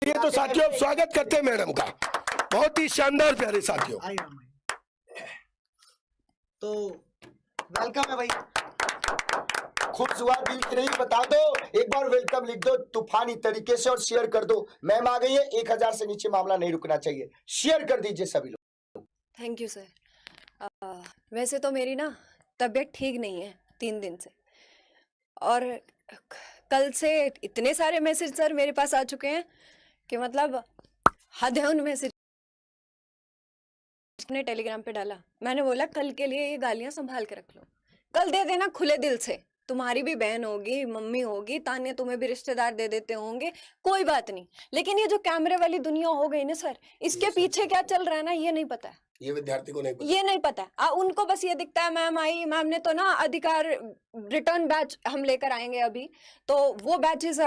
ये तो साथियों स्वागत करते हैं मैडम का, बहुत ही शानदार प्यारे साथियों। तो वेलकम है भाई। खुश हुआ दिल की नहीं, बता दो एक बार वेलकम लिख दो तूफानी तरीके से और शेयर कर दो। मैम आ गई है, 1000 से नीचे मामला नहीं रुकना चाहिए। शेयर कर दीजिए सभी लोग। Thank you sir. वैसे तो मेरी ना तबीयत ठीक नहीं है 3 दिन से, और कल से इतने सारे मैसेज सर मेरे पास आ चुके हैं कि मतलब हद है उन मैसेज। ने टेलीग्राम पे डाला, मैंने बोला कल के लिए ये गालियां संभाल के रख लो, कल दे देना खुले दिल से। तुम्हारी भी बहन होगी, मम्मी होगी, ताने तुम्हें भी रिश्तेदार दे देते होंगे, कोई बात नहीं। लेकिन ये जो कैमरे वाली दुनिया हो गई ना सर, इसके पीछे क्या चल रहा है ना ये नहीं पता है। ये विद्यार्थी को नहीं पता, ये नहीं पता है। उनको बस ये दिखता है मैम आई, मैम ने तो ना अधिकार रिटर्न बैच हम लेकर आएंगे अभी, तो वो बैचेस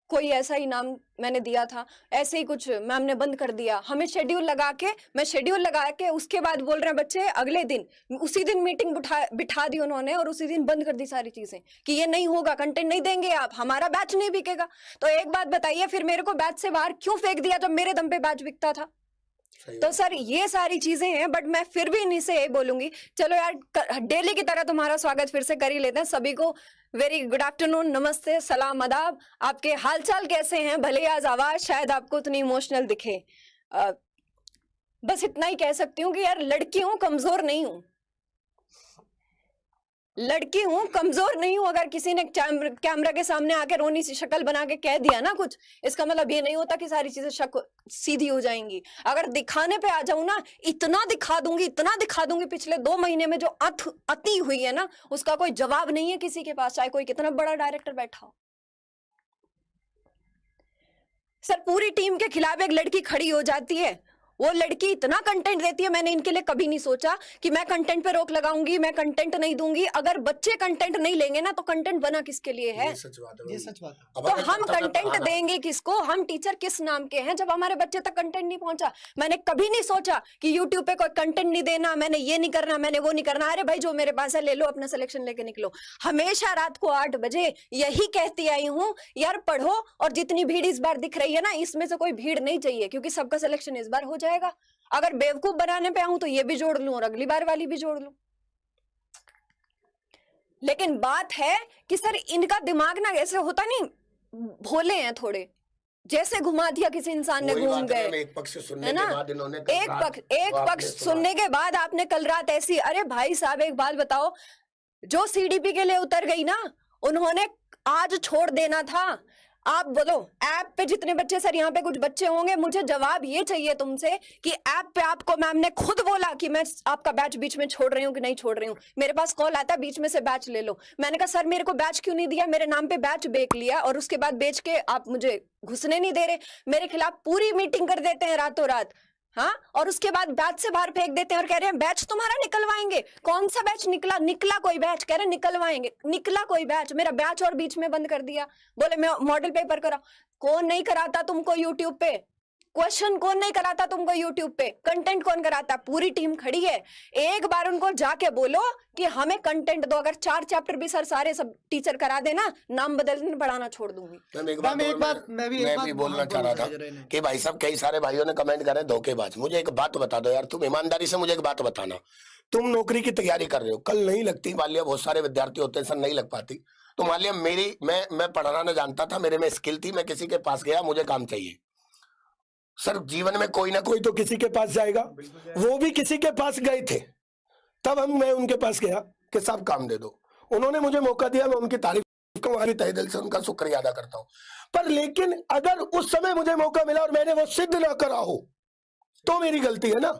कोई ऐसा ही नाम मैंने दिया था, ऐसे ही कुछ मैम ने बंद कर दिया। हमें शेड्यूल लगा के, मैं शेड्यूल लगा के उसके बाद बोल रहे हैं बच्चे अगले दिन, उसी दिन मीटिंग बिठा दी उन्होंने और उसी दिन बंद कर दी सारी चीजें कि ये नहीं होगा, कंटेंट नहीं देंगे आप, हमारा बैच नहीं बिकेगा। तो एक बात बताइए, फिर मेरे को बैच से बाहर क्यों फेंक दिया जब मेरे दम पे बैच बिकता था? तो सर ये सारी चीजें हैं, बट मैं फिर भी इन्हीं से यही बोलूंगी, चलो यार डेली की तरह तुम्हारा स्वागत फिर से कर ही लेते हैं। सभी को वेरी गुड आफ्टरनून, नमस्ते, सलाम, आदाब। आपके हालचाल कैसे हैं? भले आज आवाज शायद आपको उतनी इमोशनल दिखे, बस इतना ही कह सकती हूँ कि यार लड़की हूँ, कमजोर नहीं हूँ, लड़की हूँ, कमजोर नहीं हूँ। अगर किसी ने कैमरा के सामने आके रोनी सी शक्ल बना के कह दिया ना कुछ, इसका मतलब ये नहीं होता कि सारी चीजें सीधी हो जाएंगी। अगर दिखाने पे आ जाऊं ना, इतना दिखा दूंगी पिछले 2 महीने में जो अति हुई है ना, उसका कोई जवाब नहीं है किसी के पास, चाहे कोई कितना बड़ा डायरेक्टर बैठा हो। सर पूरी टीम के खिलाफ एक लड़की खड़ी हो जाती है, वो लड़की इतना कंटेंट देती है। मैंने इनके लिए कभी नहीं सोचा कि मैं कंटेंट पे रोक लगाऊंगी, मैं कंटेंट नहीं दूंगी। अगर बच्चे कंटेंट नहीं लेंगे ना तो कंटेंट बना किसके लिए है? ये सच बात है, ये सच बात है। तो हम कंटेंट देंगे किसको? हम टीचर किस नाम के हैं जब हमारे बच्चे तक कंटेंट नहीं पहुंचा? मैंने कभी नहीं सोचा कि यूट्यूब पे कोई कंटेंट नहीं देना, मैंने ये नहीं करना, मैंने वो नहीं करना। अरे भाई जो मेरे पास है ले लो, अपना सिलेक्शन लेके निकलो। हमेशा रात को 8 बजे यही कहती आई हूँ, यार पढ़ो, और जितनी भीड़ इस बार दिख रही है ना, इसमें से कोई भीड़ नहीं चाहिए, क्योंकि सबका सिलेक्शन इस बार हो जाएगा। अगर बेवकूफ बनाने पे आऊं तो ये भी जोड़ लूं और अगली बार वाली भी जोड़ लूं। लेकिन बात है कि सर इनका दिमाग ना ऐसे होता नहीं, भोले हैं थोड़े, जैसे घुमा दिया किसी इंसान ने, घूम गए, एक पक्ष सुनने है ना? के बाद इन्होंने एक पक्ष सुनने के बाद आपने कल रात ऐसी, अरे भाई साहब एक बात बताओ, जो सीडीपी के लिए उतर गई ना, उन्होंने आज छोड़ देना था। आप बोलो ऐप पे जितने बच्चे, सर यहाँ पे कुछ बच्चे होंगे, मुझे जवाब ये चाहिए तुमसे कि ऐप पे आपको मैम ने खुद बोला कि मैं आपका बैच बीच में छोड़ रही हूँ कि नहीं छोड़ रही हूँ? मेरे पास कॉल आता बीच में से बैच ले लो, मैंने कहा सर मेरे को बैच क्यों नहीं दिया? मेरे नाम पे बैच बेच लिया और उसके बाद बेच के आप मुझे घुसने नहीं दे रहे, मेरे खिलाफ पूरी मीटिंग कर देते हैं रातों रात, हाँ, और उसके बाद बैच से बाहर फेंक देते हैं और कह रहे हैं बैच तुम्हारा निकलवाएंगे। कौन सा बैच निकला कोई बैच? कह रहे निकलवाएंगे, निकला कोई बैच? मेरा बैच और बीच में बंद कर दिया, बोले मैं मॉडल पेपर करा। कौन नहीं कराता तुमको यूट्यूब पे? क्वेश्चन कौन नहीं कराता तुमको यूट्यूब पे? कंटेंट कौन कराता? पूरी टीम खड़ी है। एक बार उनको जाके बोलो कि हमें कंटेंट दो। अगर 4 चैप्टर भी सर सारे सब टीचर करा देना, नाम बदलने पढ़ाना छोड़ दूंगी। मैं भी बोलना चाह रहा था कि भाई साहब कई सारे भाइयों ने कमेंट करे धोखेबाज। मुझे एक बात बता दो यार, तुम ईमानदारी से मुझे एक बात बताना, तुम नौकरी की तैयारी कर रहे हो, कल नहीं लगती, मान लिया बहुत सारे विद्यार्थी होते हैं सर नहीं लग पाती, तो मान लिया मैं पढ़ाना न जानता था, मेरे में स्किल थी, मैं किसी के पास गया, मुझे काम चाहिए। सर जीवन में कोई ना कोई तो किसी के पास जाएगा, वो भी किसी के पास गए थे, तब मैं उनके पास गया कि साहब काम दे दो, उन्होंने मुझे मौका दिया, मैं उनकी तारीफ तुम्हारी तहे दिल से उनका शुक्रिया अदा करता हूं। पर लेकिन अगर उस समय मुझे मौका मिला और मैंने वो सिद्ध ना करा हो तो मेरी गलती है ना,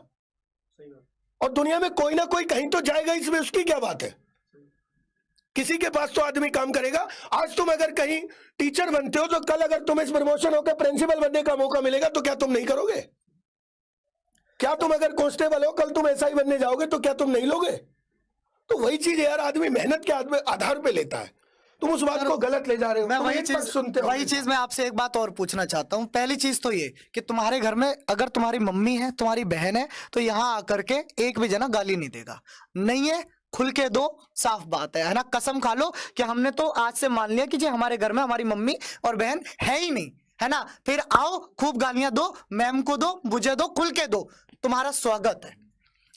और दुनिया में कोई ना कोई कहीं तो जाएगा, इसमें उसकी क्या बात है? किसी के पास तो आदमी काम करेगा। आज तुम अगर कहीं टीचर बनते हो तो कल अगर तुम्हें इस प्रमोशन होकर प्रिंसिपल बनने का मौका मिलेगा तो क्या तुम नहीं करोगे? क्या तुम अगर कांस्टेबल हो कल तुम एसआई बनने जाओगे तो क्या तुम नहीं लोगे? तो वही चीज यार, आदमी मेहनत के आधार पे लेता है, तुम उस बात को गलत ले जा रहे हो। मैं वही चीज मैं आपसे एक बात और पूछना चाहता हूँ। पहली चीज तो ये कि तुम्हारे घर में अगर तुम्हारी मम्मी है, तुम्हारी बहन है, तो यहाँ आकर के एक भी जना गाली नहीं देगा, नहीं है? खुल के दो, साफ बात है ना? कसम खा लो कि हमने तो आज से मान लिया कि जी हमारे घर में हमारी मम्मी और बहन है ही नहीं, है ना, फिर आओ खूब गालियां दो, मैम को दो, मुझे दो, खुल के दो, तुम्हारा स्वागत है।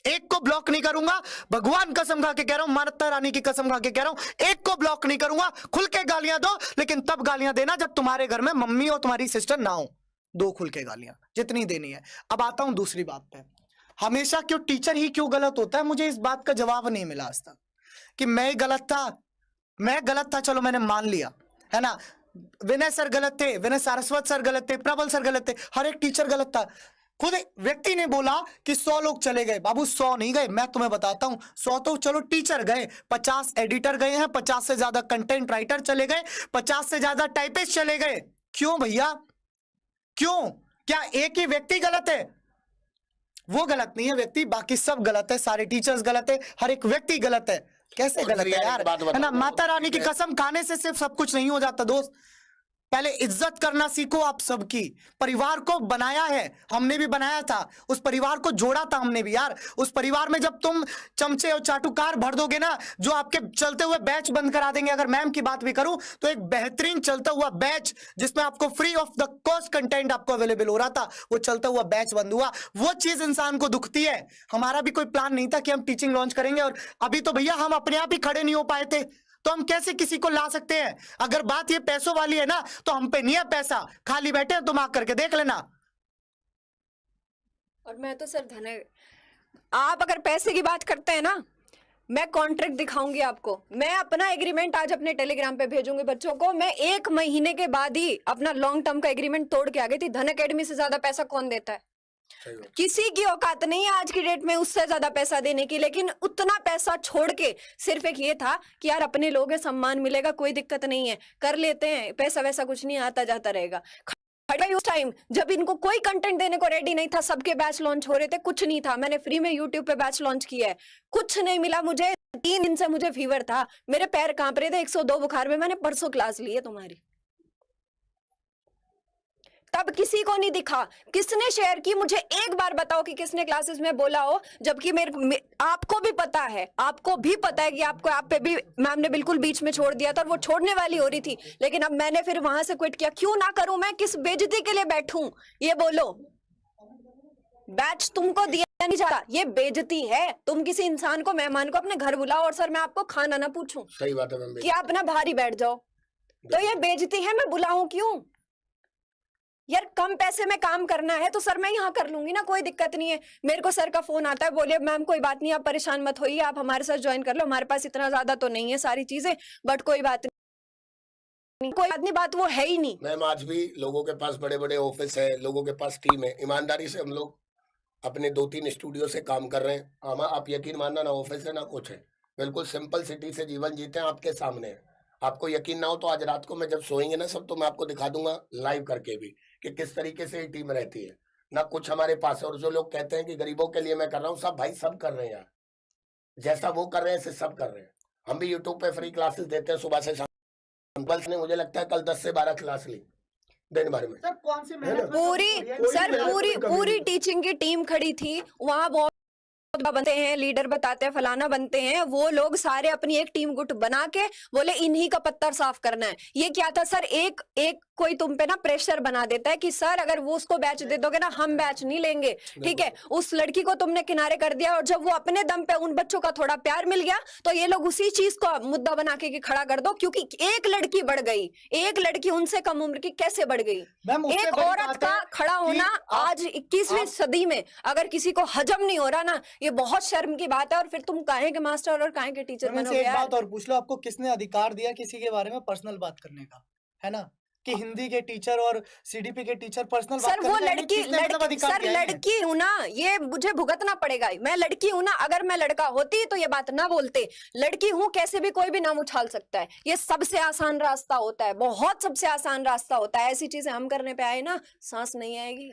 एक को ब्लॉक नहीं करूंगा, भगवान कसम खा के कह रहा हूं, माता रानी की कसम खा के कह रहा हूं, एक को ब्लॉक नहीं करूंगा। खुल के गालियां दो, लेकिन तब गालियां देना जब तुम्हारे घर में मम्मी और तुम्हारी सिस्टर ना हो। दो खुल के गालियां जितनी देनी है। अब आता हूं दूसरी बात पे, हमेशा क्यों टीचर ही क्यों गलत होता है, मुझे इस बात का जवाब नहीं मिला आज तक कि मैं गलत था, चलो मैंने मान लिया, है ना। विनय सर गलत थे, विनय सारस्वत सर गलत थे, प्रबल सर गलत थे, हर एक टीचर गलत था। खुद व्यक्ति ने बोला कि 100 लोग चले गए, बाबू 100 नहीं गए, मैं तुम्हें बताता हूं, 100 तो चलो टीचर गए, 50 एडिटर गए हैं, 50 से ज्यादा कंटेंट राइटर चले गए, 50 से ज्यादा टाइपिस्ट चले गए। क्यों भैया, क्यों? क्या एक ही व्यक्ति गलत है? वो गलत नहीं है व्यक्ति, बाकी सब गलत है, सारे टीचर्स गलत है, हर एक व्यक्ति गलत है। कैसे गलत है यार, है ना। माता रानी की कसम खाने से सिर्फ सब कुछ नहीं हो जाता दोस्त, पहले इज्जत करना सीखो आप सबकी। परिवार को बनाया है, हमने भी बनाया था, उस परिवार को जोड़ा था हमने भी यार। उस परिवार में जब तुम चमचे और चाटुकार भर दोगे ना, जो आपके चलते हुए बैच बंद करा देंगे। अगर मैम की बात भी करूं तो एक बेहतरीन चलता हुआ बैच जिसमें आपको free of the cost content आपको अवेलेबल हो रहा था, वो चलता हुआ बैच बंद हुआ। वो चीज इंसान को दुखती है। हमारा भी कोई प्लान नहीं था कि हम टीचिंग लॉन्च करेंगे, और अभी तो भैया हम अपने आप ही खड़े नहीं हो पाए थे, तो हम कैसे किसी को ला सकते हैं? अगर बात ये पैसों वाली है ना, तो हम पे नहीं है पैसा, खाली बैठे हैं, तुम आ करके देख लेना। और मैं तो सर आप अगर पैसे की बात करते हैं ना, मैं कॉन्ट्रैक्ट दिखाऊंगी आपको। मैं अपना एग्रीमेंट आज अपने टेलीग्राम पे भेजूंगी बच्चों को। मैं 1 महीने के बाद ही अपना लॉन्ग टर्म का एग्रीमेंट तोड़ के आ गई थी। धन अकेडमी से ज्यादा पैसा कौन देता है? किसी की औकात नहीं है आज की डेट में उससे ज्यादा पैसा देने की, लेकिन उतना पैसा छोड़ के सिर्फ एक ये था कि यार अपने लोग हैं, सम्मान मिलेगा, कोई दिक्कत नहीं है, कर लेते हैं, पैसा वैसा कुछ नहीं, आता जाता रहेगा। उस टाइम जब इनको कोई कंटेंट देने को रेडी नहीं था, सबके बैच लॉन्च हो रहे थे, कुछ नहीं था, मैंने फ्री में यूट्यूब पे बैच लॉन्च किया है, कुछ नहीं मिला मुझे। 3 दिन से मुझे फीवर था, मेरे पैर कांप रहे थे, 102 बुखार में मैंने परसों क्लास ली है तुम्हारी। तब किसी को नहीं दिखा, किसने शेयर की? मुझे एक बार बताओ कि किसने क्लासेस में बोला हो, जबकि आपको भी पता है, कि आप पे भी मैम ने बिल्कुल बीच में छोड़ दिया था, और वो छोड़ने वाली हो रही थी, लेकिन अब मैंने फिर वहां से क्विट किया। क्यों ना करूं मैं? किस बेइज्जती के लिए बैठूं? ये बोलो। बैच तुमको दिया नहीं जाता, ये बेइज्जती है। तुम किसी इंसान को, मेहमान को अपने घर बुलाओ और सर मैं आपको खाना ना पूछूं, सही बात है मैम, कि आप ना भारी बैठ जाओ, तो ये बेइज्जती है। मैं बुलाऊं क्यों यार? कम पैसे में काम करना है तो सर मैं यहाँ कर लूंगी ना, कोई दिक्कत नहीं है। मेरे को सर का फोन आता है, बोले मैम कोई बात नहीं, आप परेशान मत होइए, आप हमारे साथ ज्वाइन कर लो, हमारे पास इतना ज्यादा तो नहीं है सारी चीजें, बट कोई बात नहीं, कोई बात नहीं, बात वो है ही नहीं। मैम आज भी लोगों के पास बड़े बड़े ऑफिस है, लोगों के पास टीम है, ईमानदारी से हम लोग अपने 2-3 स्टूडियो से काम कर रहे हैं। हम, आप यकीन मानना, ना ऑफिस है ना कुछ है, बिल्कुल सिंपल सिटी से जीवन जीते हैं, आपके सामने है। आपको यकीन ना हो तो आज रात को मैं जब सोएंगे ना सब, तो मैं आपको दिखा दूंगा लाइव करके भी कि किस तरीके से ये टीम रहती है। ना कुछ हमारे पास है, और जो लोग कहते हैं कि गरीबों के लिए मैं कर रहा हूँ, सब भाई सब कर रहे हैं यार, जैसा वो कर रहे हैं ऐसे सब कर रहे हैं। हम भी यूट्यूब पे फ्री क्लासेस देते हैं सुबह से शाम। कल ने मुझे लगता है कल 10 से 12 क्लास ली दिन भर में। सर कौन सी पूरी टीचिंग की टीम खड़ी थी वहां, बहुत बनते हैं, लीडर बताते हैं, फलाना बनते हैं, वो लोग सारे अपनी एक टीम गुट बना के बोले इन्हीं का पत्थर साफ करना है। ये क्या था सर, एक कोई तुम पे ना प्रेशर बना देता है कि सर अगर वो उसको बैच दे दोगे ना, हम बैच नहीं लेंगे, ठीक है। उस लड़की को तुमने किनारे कर दिया, और जब वो अपने दम पे उन बच्चों का थोड़ा प्यार मिल गया, तो ये लोग उसी चीज को मुद्दा बना के खड़ा कर दो, क्योंकि एक लड़की बढ़ गई, एक लड़की उनसे कम उम्र की कैसे बढ़ गई? एक औरत का खड़ा होना आज 21वीं सदी में अगर किसी को हजम नहीं हो रहा ना, ये बहुत शर्म की बात है। और फिर तुम काहे के मास्टर और काहे के टीचर बनोगे एक यार? बात और पूछ लो, आपको किसने अधिकार दिया किसी के बारे में पर्सनल बात करने का, है ना, कि हिंदी के टीचर और सीडीपी के टीचर पर्सनल बात सर वो लड़की हूं ना, ये मुझे भुगतना पड़ेगा। मैं लड़की हूं ना, अगर मैं लड़का होती तो ये बात ना बोलते। लड़की हूं, कैसे भी कोई भी नाम उछाल सकता है, ये सबसे आसान रास्ता होता है, बहुत सबसे आसान रास्ता होता है। ऐसी चीजें हम करने पे आए ना, सांस नहीं आएगी।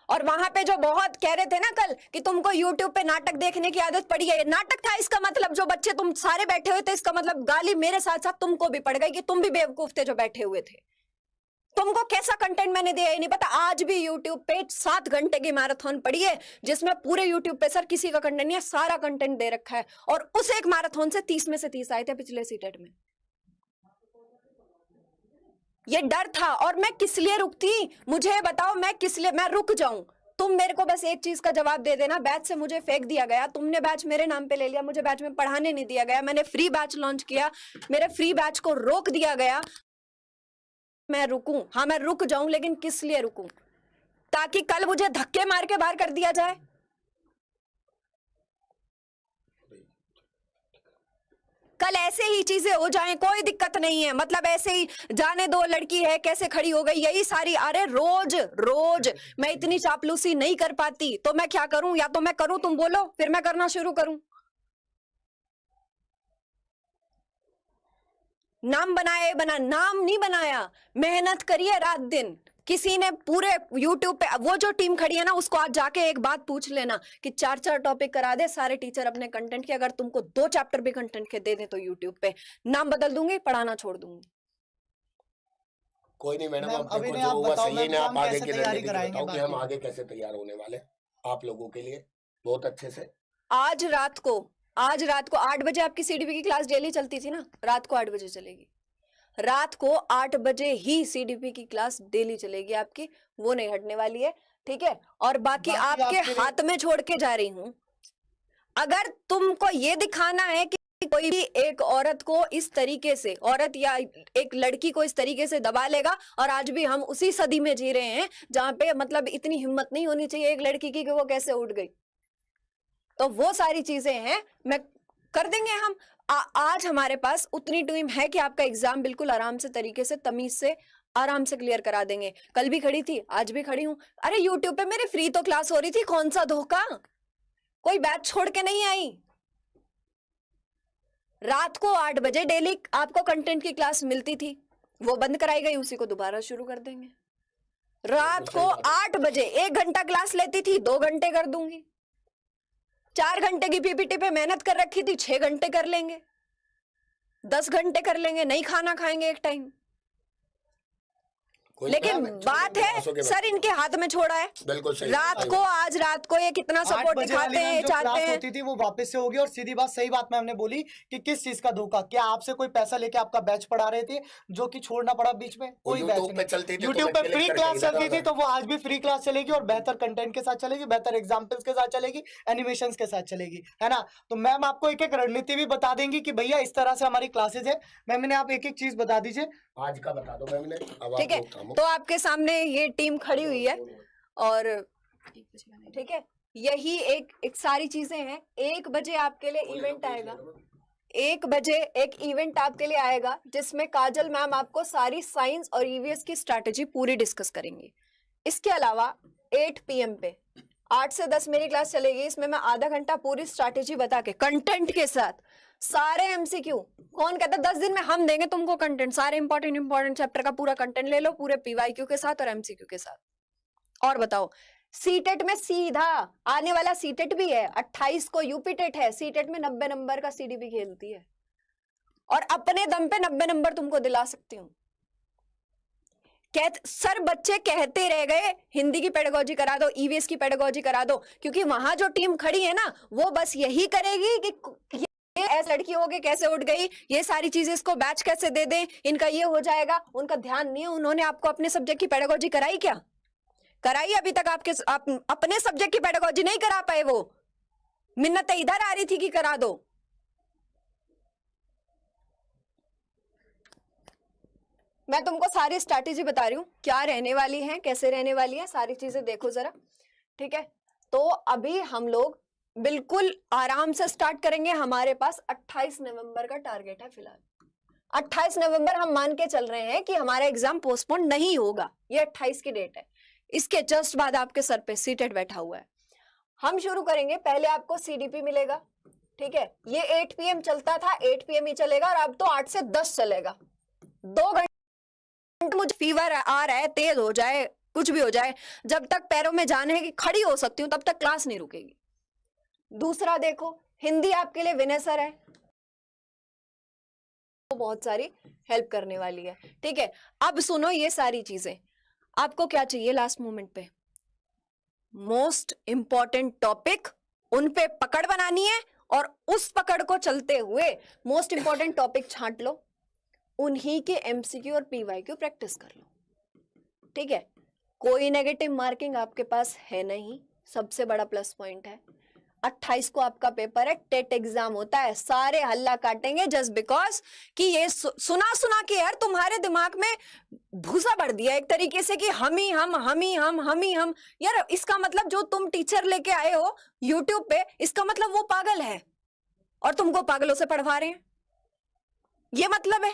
और वहां पे जो बहुत कह रहे थे ना कल कि तुमको YouTube पे नाटक देखने की आदत पड़ी है, नाटक था इसका मतलब, जो बच्चे तुम सारे बैठे हुए थे, इसका मतलब गाली मेरे साथ साथ तुमको भी पड़ गई कि तुम भी बेवकूफ थे जो बैठे हुए थे। तुमको कैसा कंटेंट मैंने दिया ये नहीं पता। आज भी YouTube पे 7 घंटे की मैराथन पड़ी है, जिसमें पूरे YouTube पे सर किसी का कंटेंट नहीं है, सारा कंटेंट दे रखा है, और उस एक मैराथन से 30 में से 30 आए थे पिछले सीटेट में। ये डर था। और मैं किस लिए रुकती, मुझे बताओ, मैं किस लिए मैं रुक जाऊं? तुम मेरे को बस एक चीज का जवाब दे देना, बैच से मुझे फेंक दिया गया, तुमने बैच मेरे नाम पे ले लिया, मुझे बैच में पढ़ाने नहीं दिया गया, मैंने फ्री बैच लॉन्च किया, मेरे फ्री बैच को रोक दिया गया। मैं रुकूं? हाँ मैं रुक जाऊं, लेकिन किस लिए रुकूं? ताकि कल मुझे धक्के मार के बाहर कर दिया जाए? कल ऐसे ही चीजें हो जाएं, कोई दिक्कत नहीं है, मतलब ऐसे ही जाने दो, लड़की है कैसे खड़ी हो गई, यही सारी। अरे रोज रोज मैं इतनी चापलूसी नहीं कर पाती, तो मैं क्या करूं? या तो मैं करूं, तुम बोलो, फिर मैं करना शुरू करूं। नाम बनाए बना, नाम नहीं बनाया, मेहनत करिए रात दिन। किसी ने पूरे YouTube पे, वो जो टीम खड़ी है ना, उसको आज जाके एक बात पूछ लेना कि 4-4 टॉपिक करा दे सारे टीचर अपने कंटेंट के, अगर तुमको 2 चैप्टर भी कंटेंट के दे दे तो YouTube पे नाम बदल दूंगी, पढ़ाना छोड़ दूंगी। कोई नहीं मैडम, मैम, अब अभी देखो नहीं, जो आप हुआ बताओ सही है मैम, ना, आप हम आगे कैसे की तैयारी रणनीति कराएंगे बताओ कि हम बाकी? आगे कैसे तैयार होने वाले आप लोगों के लिए बहुत अच्छे से। आज रात को 8 बजे आपकी CDP की क्लास डेली चलती थी ना, रात को 8 बजे चलेगी। रात को 8 बजे ही CDP की क्लास डेली चलेगी आपकी, वो नहीं हटने वाली है, ठीक है? और बाकी बाकी आपके आपके लिए- हाथ में छोड़ के जा रही हूं। अगर तुमको ये दिखाना है कि कोई भी एक औरत को इस तरीके से, औरत या एक लड़की को इस तरीके से दबा लेगा, और आज भी हम उसी सदी में जी रहे हैं जहां पे मतलब इतनी हिम्मत नहीं होनी चाहिए एक लड़की की कि वो कैसे उठ गई, तो वो सारी चीजें हैं, मैं कर देंगे हम। आज हमारे पास उतनी टीम है कि आपका एग्जाम बिल्कुल आराम से, तरीके से, तमीज से, आराम से क्लियर करा देंगे। कल भी खड़ी थी, आज भी खड़ी हूं। अरे YouTube पे मेरी फ्री तो क्लास हो रही थी, कौन सा धोखा? कोई बैच छोड़ के नहीं आई। रात को 8 बजे डेली आपको कंटेंट की क्लास मिलती थी, वो बंद कराई गई, उसी को दोबारा शुरू कर देंगे। रात को 8 बजे 1 घंटा क्लास लेती थी, 2 घंटे कर दूंगी। 4 घंटे की PPT पे मेहनत कर रखी थी, 6 घंटे कर लेंगे, 10 घंटे कर लेंगे, नहीं खाना खाएंगे एक टाइम। कोई लेकिन नहीं, बात है सर, इनके हाथ में छोड़ा है। बिल्कुल सही। रात को, आज रात को ये कितना 8 सपोर्ट बजे वाली दिखाते मैम हैं, जो चाहते क्लास हैं। होती थी वो वापस से होगी। और सीधी बात, सही बात मैम ने बोली कि किस चीज का धोखा, क्या आपसे कोई पैसा लेके आपका बैच पढ़ा रहे थे जो कि छोड़ना पड़ा बीच में? कोई बैच YouTube पे नहीं। चलती थी, YouTube तो पे मैं फ्री click क्लास करके चलती थी, इधर तो वो आज भी फ्री क्लास चलेगी, और बेहतर कंटेंट के साथ चलेगी, बेहतर एग्जाम्पल्स के साथ चलेगी, एनिमेशन के साथ चलेगी, है ना? तो मैम आपको एक एक रणनीति भी बता देंगी कि भैया इस तरह से हमारी क्लासेज है। मैम ने आप एक एक चीज बता दीजिए। आज का बता दो मैम ने, अब ठीक है, आप थामो। तो आपके सामने ये टीम खड़ी हुई है, और ठीक है, यही एक सारी चीजें हैं। 1 बजे आपके लिए इवेंट आएगा, 1 बजे एक इवेंट आपके लिए आएगा, जिसमें काजल मैम आपको सारी साइंस और EVS की स्ट्रैटेजी पूरी डिस्कस करेंगी। इसके अलावा 8 PM पे 8 से 10 मेरी क्लास चलेगी, इसमें मैं आधा घंटा पूरी स्ट्रैटेजी बता के कंटेंट के साथ सारे MCQ। कौन कहता 10 दिन में हम देंगे तुमको कंटेंट, सारे इंपॉर्टेंट चैप्टर का पूरा कंटेंट ले लो, पूरे PYQ के साथ और MCQ के साथ। और बताओ, सीटेट में सीधा आने वाला सीटेट भी है, 28 को यूपीटेट है, सीटेट में 90 नंबर का CDP खेलती है, और अपने दम पे 90 नंबर तुमको दिला सकती हूँ। सर बच्चे कहते रह गए हिंदी की पेडागोजी करा दो, EVS की पेडागोजी करा दो, क्योंकि वहां जो टीम खड़ी है ना, वो बस यही करेगी कि ये ऐसी लड़की हो गई, कैसे उठ गई, ये सारी चीजें, इसको बैच कैसे दे दें, इनका ये हो जाएगा। उनका ध्यान नहीं है, उन्होंने आपको अपने सब्जेक्ट की पेडागोजी कराई क्या? कराई अभी तक? आप अपने सब्जेक्ट की पेडागोजी नहीं करा पाए। वो मिन्नत इधर आ रही थी कि करा दो। मैं तुमको सारी स्ट्रैटेजी बता रही हूँ, क्या रहने वाली है, कैसे रहने वाली है, सारी चीजें देखो जरा, ठीक है? तो अभी हम लोग बिल्कुल आराम से स्टार्ट करेंगे। हमारे पास 28 नवंबर का टारगेट है फिलहाल। 28 नवंबर हम मान के चल रहे हैं कि हमारा एग्जाम पोस्टपोन नहीं होगा, ये 28 की डेट है। इसके जस्ट बाद आपके सर पे सीटेट बैठा हुआ है। हम शुरू करेंगे, पहले आपको CDP मिलेगा, ठीक है? ये 8 PM चलता था, 8 PM ही चलेगा, और अब तो 8 से 10 चलेगा। 2 घंटे। मुझे फीवर आ रहा है, तेज हो जाए, कुछ भी हो जाए, जब तक पैरों में जान है कि खड़ी हो सकती हूँ, तब तक क्लास नहीं रुकेगी। दूसरा देखो, हिंदी आपके लिए विनय सर है, वो बहुत सारी हेल्प करने वाली है, ठीक है? अब सुनो ये सारी चीजें, आपको क्या चाहिए लास्ट मोमेंट पे? मोस्ट इंपॉर्टेंट टॉपिक, उन पे पकड़ बनानी है, और उस पकड़ को चलते हुए मोस्ट इंपॉर्टेंट टॉपिक छांट लो, उन्हीं के एमसीक्यू और पीवाईक्यू प्रैक्टिस कर लो, ठीक है। कोई नेगेटिव मार्किंग आपके पास है नहीं, सबसे बड़ा प्लस पॉइंट है। 28 को आपका पेपर है, टेट एग्जाम होता है, सारे हल्ला काटेंगे जस्ट बिकॉज कि ये सुना सुना के यार तुम्हारे दिमाग में भूसा भर दिया एक तरीके से कि हम ही हम यार। इसका मतलब जो तुम टीचर लेके आए हो यूट्यूब पे, इसका मतलब वो पागल है और तुमको पागलों से पढ़वा रहे हैं, ये मतलब है।